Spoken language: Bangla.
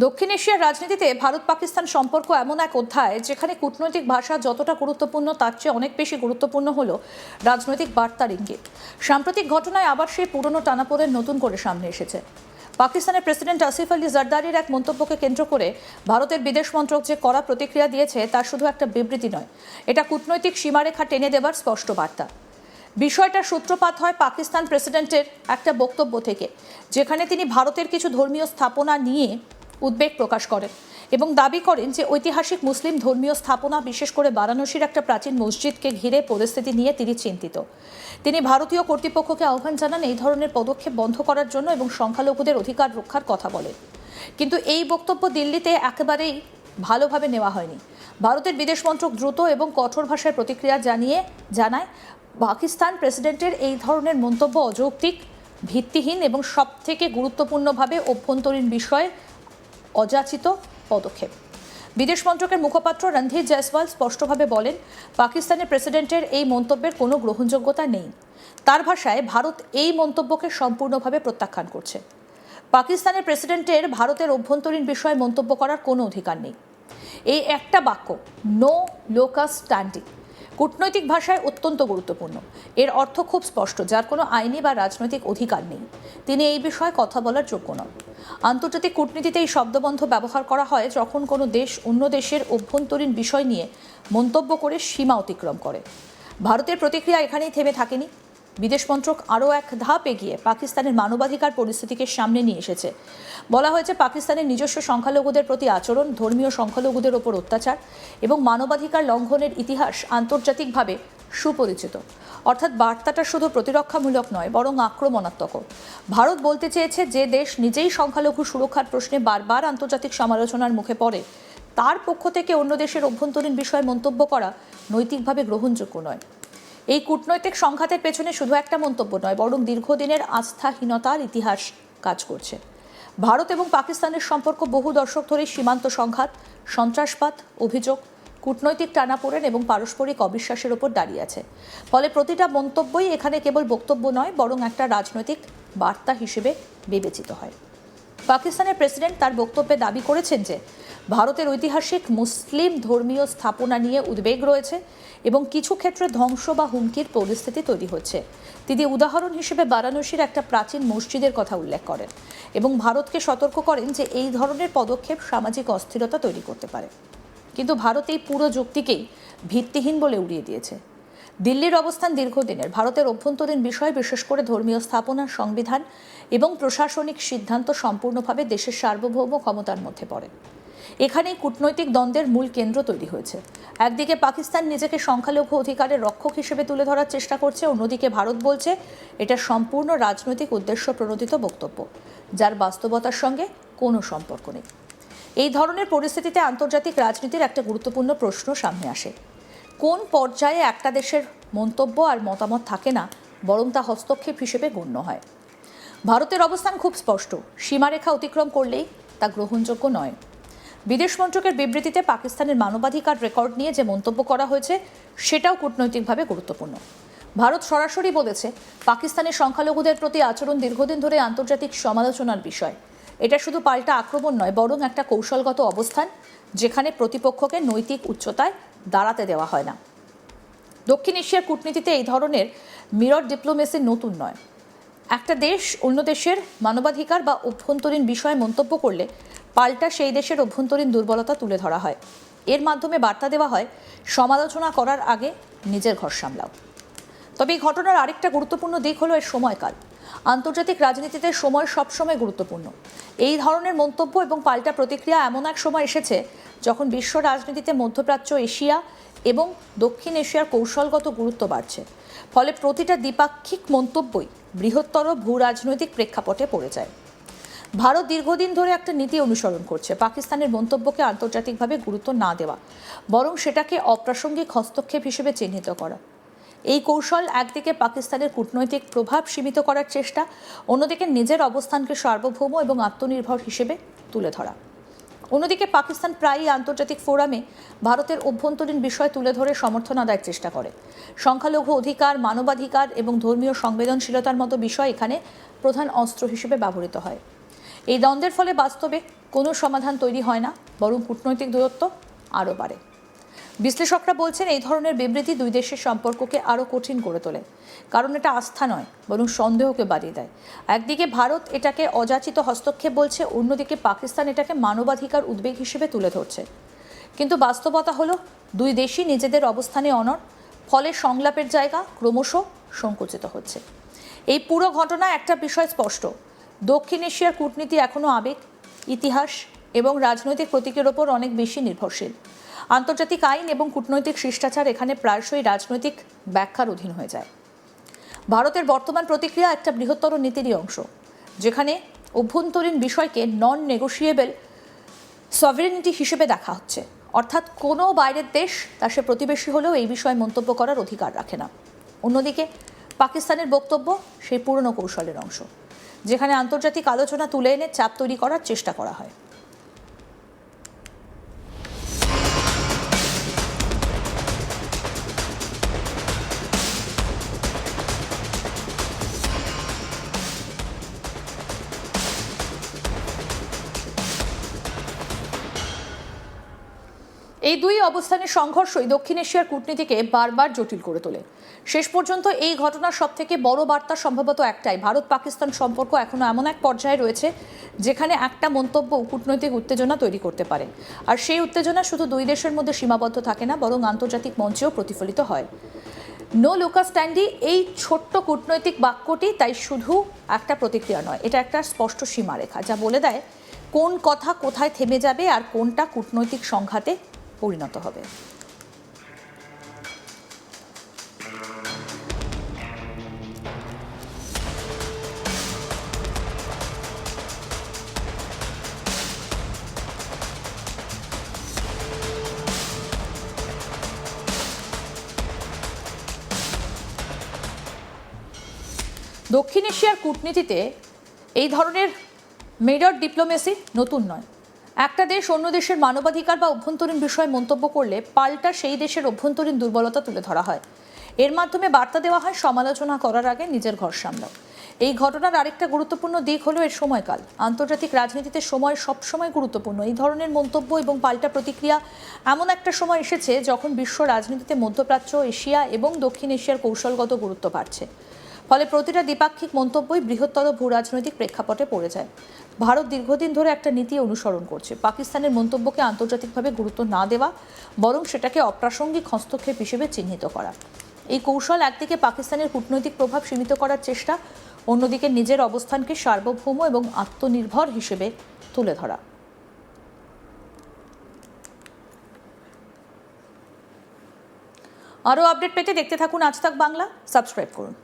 দক্ষিণ এশিয়ার রাজনীতিতে ভারত পাকিস্তান সম্পর্ক এমন এক অধ্যায় যেখানে কূটনৈতিক ভাষা যতটা গুরুত্বপূর্ণ তার চেয়ে অনেক বেশি গুরুত্বপূর্ণ হলো রাজনৈতিক বার্তার ইঙ্গিত। সাম্প্রতিক ঘটনায় আবার সেই পুরনো টানাপোড়েন নতুন করে সামনে এসেছে। পাকিস্তানের প্রেসিডেন্ট আসিফ আলী জারদারির এক মন্তব্যকে কেন্দ্র করে ভারতের বিদেশ মন্ত্রক যে কড়া প্রতিক্রিয়া দিয়েছে তা শুধু একটা বিবৃতি নয়, এটা কূটনৈতিক সীমারেখা টেনে দেবার স্পষ্ট বার্তা। বিষয়টার সূত্রপাত হয় পাকিস্তান প্রেসিডেন্টের একটা বক্তব্য থেকে, যেখানে তিনি ভারতের কিছু ধর্মীয় স্থাপনা নিয়ে উদ্বেগ প্রকাশ করেন এবং দাবি করেন যে ঐতিহাসিক মুসলিম ধর্মীয় স্থাপনা, বিশেষ করে বারাণসীর একটা প্রাচীন মসজিদকে ঘিরে পরিস্থিতি নিয়ে তিনি চিন্তিত। তিনি ভারতীয় কর্তৃপক্ষকে আহ্বান জানান এই ধরনের পদক্ষেপ বন্ধ করার জন্য এবং সংখ্যালঘুদের অধিকার রক্ষার কথা বলেন। কিন্তু এই বক্তব্য দিল্লিতে একেবারেই ভালোভাবে নেওয়া হয়নি। ভারতের বিদেশ মন্ত্রক দ্রুত এবং কঠোর ভাষায় প্রতিক্রিয়া জানায় পাকিস্তান প্রেসিডেন্টের এই ধরনের মন্তব্য অযৌক্তিক, ভিত্তিহীন এবং সবথেকে গুরুত্বপূর্ণভাবে অভ্যন্তরীণ বিষয়ে অযাচিত পদক্ষেপ। বিদেশ মন্ত্রকের মুখপাত্র রণধীর জয়সওয়াল স্পষ্টভাবে বলেন, পাকিস্তানের প্রেসিডেন্টের এই মন্তব্যের কোনো গ্রহণযোগ্যতা নেই। তার ভাষায়, ভারত এই মন্তব্যকে সম্পূর্ণভাবে প্রত্যাখ্যান করছে। পাকিস্তানের প্রেসিডেন্টের ভারতের অভ্যন্তরীণ বিষয়ে মন্তব্য করার কোনো অধিকার নেই। এই একটা বাক্য, নো লোকাস স্ট্যান্ডি, কূটনৈতিক ভাষায় অত্যন্ত গুরুত্বপূর্ণ। এর অর্থ খুব স্পষ্ট, যার কোনো আইনি বা রাজনৈতিক অধিকার নেই। তিনি এই বিষয়ে কথা বলার যোগ্য নন। আন্তর্জাতিক কূটনীতিতে এই শব্দবন্ধ ব্যবহার করা হয় যখন কোনো দেশ অন্য দেশের অভ্যন্তরীণ বিষয় নিয়ে মন্তব্য করে সীমা অতিক্রম করে। ভারতের প্রতিক্রিয়া এখানেই থেমে থাকেনি। বিদেশ মন্ত্রক আরও এক ধাপ এগিয়ে পাকিস্তানের মানবাধিকার পরিস্থিতিকে সামনে নিয়ে এসেছে। বলা হয়েছে, পাকিস্তানের নিজস্ব সংখ্যালঘুদের প্রতি আচরণ, ধর্মীয় সংখ্যালঘুদের ওপর অত্যাচার এবং মানবাধিকার লঙ্ঘনের ইতিহাস আন্তর্জাতিকভাবে সুপরিচিত। অর্থাৎ বার্তাটা শুধু প্রতিরক্ষামূলক নয়, বরং আক্রমণাত্মকও। ভারত বলতে চেয়েছে, যে দেশ নিজেই সংখ্যালঘু সুরক্ষার প্রশ্নে বারবার আন্তর্জাতিক সমালোচনার মুখে পড়ে, তার পক্ষ থেকে অন্য দেশের অভ্যন্তরীণ বিষয়ে মন্তব্য করা নৈতিকভাবে গ্রহণযোগ্য নয়। এই কূটনৈতিক সংঘাতের পেছনে শুধু একটা মন্তব্য নয়, বরং দীর্ঘদিনের আস্থাহীনতার ইতিহাস কাজ করছে। ভারত এবং পাকিস্তানের সম্পর্ক বহু দশক ধরে সীমান্ত সংঘাত, সন্ত্রাসবাদ, অভিযোগ, কূটনৈতিক টানাপোড়েন এবং পারস্পরিক অবিশ্বাসের ওপর দাঁড়িয়ে আছে। ফলে প্রতিটা মন্তব্যই এখানে কেবল বক্তব্য নয়, বরং একটা রাজনৈতিক বার্তা হিসেবে বিবেচিত হয়। পাকিস্তানের প্রেসিডেন্ট তার বক্তব্যে দাবি করেছেন যে ভারতের ঐতিহাসিক মুসলিম ধর্মীয় স্থাপনা নিয়ে উদ্বেগ রয়েছে এবং কিছু ক্ষেত্রে ধ্বংস বা হুমকির পরিস্থিতি তৈরি হচ্ছে। তিনি উদাহরণ হিসেবে বারাণসীর একটা প্রাচীন মসজিদের কথা উল্লেখ করেন এবং ভারতকে সতর্ক করেন যে এই ধরনের পদক্ষেপ সামাজিক অস্থিরতা তৈরি করতে পারে। কিন্তু ভারত এই পুরো যুক্তিকেই ভিত্তিহীন বলে উড়িয়ে দিয়েছে। দিল্লির অবস্থান দীর্ঘদিনের। ভারতের অভ্যন্তরীণ বিষয়, বিশেষ করে ধর্মীয় স্থাপনা, সংবিধান এবং প্রশাসনিক সিদ্ধান্ত সম্পূর্ণভাবে দেশের সার্বভৌম ক্ষমতার মধ্যে পড়ে। এখানেই কূটনৈতিক দ্বন্দ্বের মূল কেন্দ্র তৈরি হয়েছে। একদিকে পাকিস্তান নিজেকে সংখ্যালঘু অধিকারের রক্ষক হিসেবে তুলে ধরার চেষ্টা করছে, অন্যদিকে ভারত বলছে এটা সম্পূর্ণ রাজনৈতিক উদ্দেশ্য প্রণোদিত বক্তব্য, যার বাস্তবতার সঙ্গে কোনো সম্পর্ক নেই। এই ধরনের পরিস্থিতিতে আন্তর্জাতিক রাজনীতির একটা গুরুত্বপূর্ণ প্রশ্ন সামনে আসে। কোন পর্যায়ে একটা দেশের মন্তব্য আর মতামত থাকে না, বরং তা হস্তক্ষেপ হিসেবে গণ্য হয়। ভারতের অবস্থান খুব স্পষ্ট, সীমারেখা অতিক্রম করলেই তা গ্রহণযোগ্য নয়। বিদেশ মন্ত্রকের বিবৃতিতে পাকিস্তানের মানবাধিকার রেকর্ড নিয়ে যে মন্তব্য করা হয়েছে সেটাও কূটনৈতিকভাবে গুরুত্বপূর্ণ। ভারত সরাসরি বলেছে, পাকিস্তানের সংখ্যালঘুদের প্রতি আচরণ দীর্ঘদিন ধরে আন্তর্জাতিক সমালোচনার বিষয়। এটা শুধু পাল্টা আক্রমণ নয়, বরং একটা কৌশলগত অবস্থান, যেখানে প্রতিপক্ষকে নৈতিক উচ্চতায় দাঁড়াতে দেওয়া হয় না। দক্ষিণ এশিয়ার কূটনীতিতে এই ধরনের মিরর ডিপ্লোমেসি নতুন নয়। একটা দেশ অন্য দেশের মানবাধিকার বা অভ্যন্তরীণ বিষয়ে মন্তব্য করলে পাল্টা সেই দেশের অভ্যন্তরীণ দুর্বলতা তুলে ধরা হয়। এর মাধ্যমে বার্তা দেওয়া হয়, সমালোচনা করার আগে নিজের ঘর সামলাও। তবে এই ঘটনার আরেকটা গুরুত্বপূর্ণ দিক হলো এর সময়কাল। আন্তর্জাতিক রাজনীতিতে সময় সবসময় গুরুত্বপূর্ণ। এই ধরনের মন্তব্য এবং পাল্টা প্রতিক্রিয়া এমন এক সময় এসেছে যখন বিশ্ব রাজনীতিতে মধ্যপ্রাচ্য, এশিয়া এবং দক্ষিণ এশিয়ার কৌশলগত গুরুত্ব বাড়ছে। ফলে প্রতিটা দ্বিপাক্ষিক মন্তব্যই বৃহত্তর ভূ রাজনৈতিক প্রেক্ষাপটে পড়ে যায়। ভারত দীর্ঘদিন ধরে একটা নীতি অনুসরণ করছে, পাকিস্তানের মন্তব্যকে আন্তর্জাতিকভাবে গুরুত্ব না দেওয়া, বরং সেটাকে অপ্রাসঙ্গিক হস্তক্ষেপ হিসেবে চিহ্নিত করা। এই কৌশল একদিকে পাকিস্তানের কূটনৈতিক প্রভাব সীমিত করার চেষ্টা, অন্যদিকে নিজের অবস্থানকে সার্বভৌম এবং আত্মনির্ভর হিসেবে তুলে ধরা। অন্যদিকে পাকিস্তান প্রায়ই আন্তর্জাতিক ফোরামে ভারতের অভ্যন্তরীণ বিষয় তুলে ধরে সমর্থন আদায়ের চেষ্টা করে। সংখ্যালঘু অধিকার, মানবাধিকার এবং ধর্মীয় সংবেদনশীলতার মতো বিষয় এখানে প্রধান অস্ত্র হিসেবে ব্যবহৃত হয়। এই দ্বন্দ্বের ফলে বাস্তবে কোনো সমাধান তৈরি হয় না, বরং কূটনৈতিক দূরত্ব আরও বাড়ে। বিশ্লেষকরা বলছেন, এই ধরনের বিবৃতি দুই দেশের সম্পর্ককে আরও কঠিন করে তোলে, কারণ এটা আস্থা নয়, বরং সন্দেহকে বাড়িয়ে দেয়। একদিকে ভারত এটাকে অযাচিত হস্তক্ষেপ বলছে, অন্যদিকে পাকিস্তান এটাকে মানবাধিকার উদ্বেগ হিসেবে তুলে ধরছে। কিন্তু বাস্তবতা হলো, দুই দেশই নিজেদের অবস্থানে অনড়, ফলে সংলাপের জায়গা ক্রমশ সংকুচিত হচ্ছে। এই পুরো ঘটনায় একটা বিষয় স্পষ্ট: দক্ষিণ এশিয়ার কূটনীতি এখনও আবেগ, ইতিহাস এবং রাজনৈতিক প্রতীকের ওপর অনেক বেশি নির্ভরশীল। আন্তর্জাতিক আইন এবং কূটনৈতিক শিষ্টাচার এখানে প্রায়শই রাজনৈতিক ব্যাখ্যার অধীন হয়ে যায়। ভারতের বর্তমান প্রতিক্রিয়া একটা বৃহত্তর নীতিরই অংশ, যেখানে অভ্যন্তরীণ বিষয়কে নন নেগোশিয়েবল সভরেনিটি হিসেবে দেখা হচ্ছে। অর্থাৎ কোনো বাইরের দেশ, তা সে প্রতিবেশী হলেও এই বিষয়ে মন্তব্য করার অধিকার রাখে না। অন্যদিকে পাকিস্তানের বক্তব্য সেই পুরনো কৌশলের অংশ, যেখানে আন্তর্জাতিক আলোচনা তুলে এনে চাপ তৈরি করার চেষ্টা করা হয়। এই দুই অবস্থানের সংঘর্ষই দক্ষিণ এশিয়ার কূটনীতিকে বারবার জটিল করে তোলে। শেষ পর্যন্ত এই ঘটনার সবথেকে বড় বার্তা সম্ভবত একটাই: ভারত পাকিস্তান সম্পর্ক এখনো এমন এক পর্যায়ে রয়েছে যেখানে একটা মন্তব্য কূটনৈতিক উত্তেজনা তৈরি করতে পারে। আর সেই উত্তেজনা শুধু দুই দেশের মধ্যে সীমাবদ্ধ থাকে না, বরং আন্তর্জাতিক মঞ্চেও প্রতিফলিত হয়। নো লুকাস স্ট্যান্ডি, এই ছোট্ট কূটনৈতিক বাক্যটি তাই শুধু একটা প্রতিক্রিয়া নয়, এটা একটা স্পষ্ট সীমারেখা, যা বলে দেয় কোন কথা কোথায় থেমে যাবে আর কোনটা কূটনৈতিক সংঘাতে পরিণত হবে। দক্ষিণ এশিয়ার কূটনীতিতে এই ধরনের মিরর ডিপ্লোমেসি নতুন নয়। একটা দেশ অন্য দেশের মানবাধিকার বা অভ্যন্তরীণ বিষয়ে মন্তব্য করলে পাল্টা সেই দেশের অভ্যন্তরীণ দুর্বলতা তুলে ধরা হয়। এর মাধ্যমে বার্তা দেওয়া হয়, সমালোচনা করার আগে নিজের ঘর সামলাও। এই ঘটনার আরেকটা গুরুত্বপূর্ণ দিক হলো এর সময়কাল। আন্তর্জাতিক রাজনীতিতে সময় সবসময় গুরুত্বপূর্ণ। এই ধরনের মন্তব্য এবং পাল্টা প্রতিক্রিয়া এমন একটা সময় এসেছে যখন বিশ্ব রাজনীতিতে মধ্যপ্রাচ্য, এশিয়া এবং দক্ষিণ এশিয়ার কৌশলগত গুরুত্ব বাড়ছে। ফলে প্রতিটা দ্বিপাক্ষিক মন্তব্যই বৃহত্তর ভূ রাজনৈতিক প্রেক্ষাপটে পড়ে যায়। ভারত দীর্ঘদিন ধরে একটা নীতি অনুসরণ করছে: পাকিস্তানের মন্তব্যকে আন্তর্জাতিকভাবে গুরুত্ব না দেওয়া, বরং সেটাকে অপ্রাসঙ্গিক হস্তক্ষেপ হিসেবে চিহ্নিত করা। এই কৌশল একদিকে পাকিস্তানের কূটনৈতিক প্রভাব সীমিত করার চেষ্টা, অন্যদিকে নিজের অবস্থানকে সার্বভৌম এবং আত্মনির্ভর হিসেবে তুলে ধরা। আরও আপডেট পেতে দেখতে থাকুন আজ তাক বাংলা, সাবস্ক্রাইব করুন।